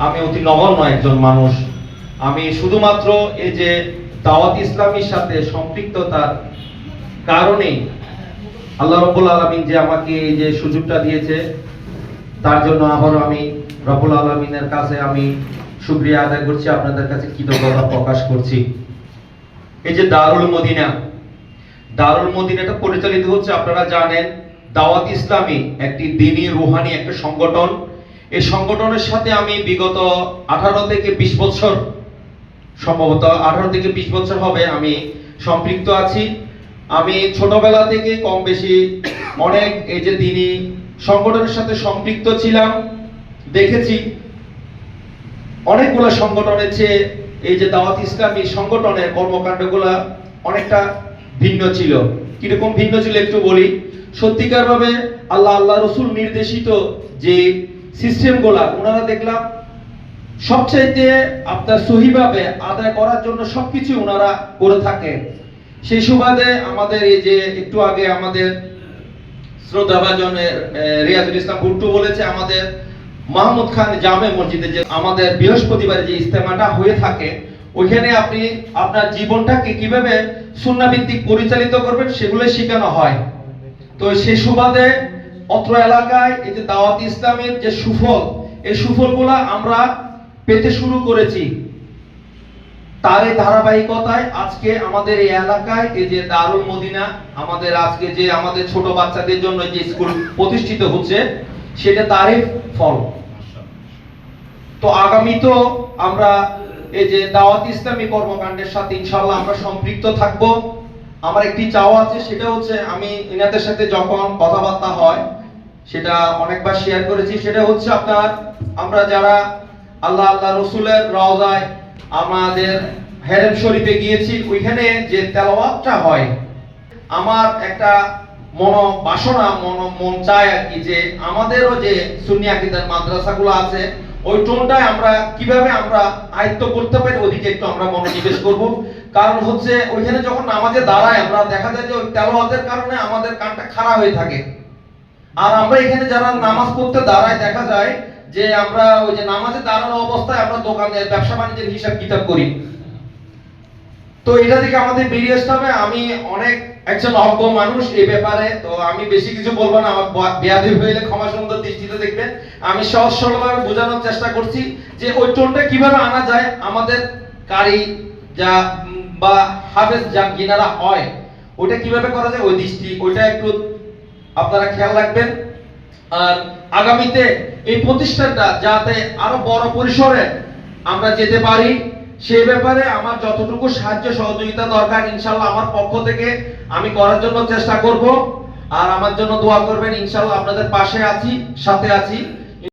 আমি অতি নগণ্য একজন মানুষ। আমি শুধুমাত্র এই যে দাওয়াত ইসলামীর সাথে সম্পৃক্ততার কারণেই আল্লাহ রাব্বুল আলামিন যে আমাকে এই যে সুযোগটা দিয়েছে, তার জন্য আবারও আমি রব্বুল আলামিনের কাছে আমি শুকরিয়া আদায় করছি, আপনাদের কাছে কৃতজ্ঞতা প্রকাশ করছি। এই যে দারুল মদিনাটা পরিচালিত হচ্ছে, আপনারা জানেন দাওয়াত ইসলামী একটি দ্বীনি রুহানি একটা সংগঠন। এই সংগঠনের সাথে আমি বিগত 18 থেকে 20 বছর, সম্ভবত 18 থেকে 20 বছর হবে আমি সম্পৃক্ত আছি। আমি ছোটবেলা থেকে কম বেশি অনেক এই যে দ্বীনি সংগঠনের সাথে সম্পৃক্ত ছিলাম, দেখেছি অনেকগুলো সংগঠনের চেয়ে এই যে দাওয়াত ইসলামী সংগঠনের কর্মকাণ্ডগুলো অনেকটা ভিন্ন ছিল। কিরকম ভিন্ন ছিল একটু বলি। সত্যিকার ভাবে আল্লাহ রসুল নির্দেশিত যে সিস্টেমগুলা ওনারা দেখলাম সবচাইতে আপনার সহিভাবে আদায় করার জন্য সবকিছু ওনারা করে থাকে। সেই সুবাদে আমাদের এই যে একটু আগে আমাদের শ্রদ্ধাভাজনের রিয়াজুল ইসলাম ভুট্টু বলেছে, আমাদের মাহমুদ খান জামে মসজিদে যে আমাদের বৃহস্পতিবারে যে ইজতেমাটা হয়ে থাকে, ওইখানে আপনি আপনার জীবনটাকে কিভাবে সুন্নাহ ভিত্তিক পরিচালিত করবেন সেগুলো শেখানো হয়। তো সেই সুবাদে অত্র এলাকায় এই যে দাওয়াত ইসলামের যে সুফল, এই সুফলগুলা আমরা পেতে শুরু করেছি। তার এই ধারাবাহিকতায় আজকে আমাদের এই এলাকায় এই যে দারুল মদিনা, আমাদের আজকে যে আমাদের ছোট বাচ্চাদের জন্য যে স্কুল প্রতিষ্ঠিত হচ্ছে, সেটা তারই ফল। তো আগামী তো আমরা এই যে দাওয়াত ইসলামী কর্মকাণ্ডের সাথে ইনশাআল্লাহ আমরা সম্পৃক্ত থাকব। আমার একটি চাওয়া আছে, সেটা হচ্ছে আমি ইনাদের সাথে যখন কথাবার্তা হয় সেটা অনেকবার শেয়ার করেছি, সেটা হচ্ছে আপনার আমরা যারা আল্লাহ রসুলের রওজায় আমাদের হেরেম শরীফে গিয়েছি, ওইখানে যে তেলাওয়াতটা হয়, আমার একটা মন চায় আর কি, যে আমাদেরও যে সুন্নি আকীদার মাদ্রাসাগুলো আছে ওই টোনটাই আমরা কিভাবে আমরা আয়ত্ত করতে পারি ওদিকে একটু আমরা মনোনিবেশ করব। কারণ হচ্ছে ওইখানে যখন নামাজে দাঁড়ায় আমরা দেখা যায় যে ওই তেলাওয়াতের কারণে আমাদের কানটা খারাপ হয়ে থাকে। আর আমরা এখানে যারা নামাজ পড়তে দাঁড়ায় দেখা যায় যে আমরা ওই যে নামাজে দাঁড়ানো অবস্থায় আমরা দোকানের ব্যবসা বাণিজ্যের হিসাব কিতাব করি। তো এটা থেকে আমাদের বেরিয়ে আসতে হবে। আমি অনেক একজন অজ্ঞ মানুষ এই ব্যাপারে, তো আমি বেশি কিছু বলবো না, আমার বেয়াদবি হইলে ক্ষমা সুন্দর দৃষ্টিতে দেখবেন। আমি সহজ সরলভাবে বোঝানোর চেষ্টা করছি যে ওই টোনটা কিভাবে আনা যায়। আমাদের কারি যা বা হাফেজ যা যিনারা হয় ওইটা কিভাবে করা যায়, ওই দৃষ্টি ওইটা একটু আপনারা খেয়াল রাখবেন। আর আগামীতে এই প্রতিষ্ঠানটা যাতে আরো বড় পরিসরে আমরা যেতে পারি, সেই ব্যাপারে আমার যতটুকু সাহায্য সহযোগিতা দরকার ইনশাআল্লাহ আমার পক্ষ থেকে আমি করার জন্য চেষ্টা করব। আর আমার জন্য দোয়া করবেন, ইনশাআল্লাহ আপনাদের পাশে আছি, সাথে আছি।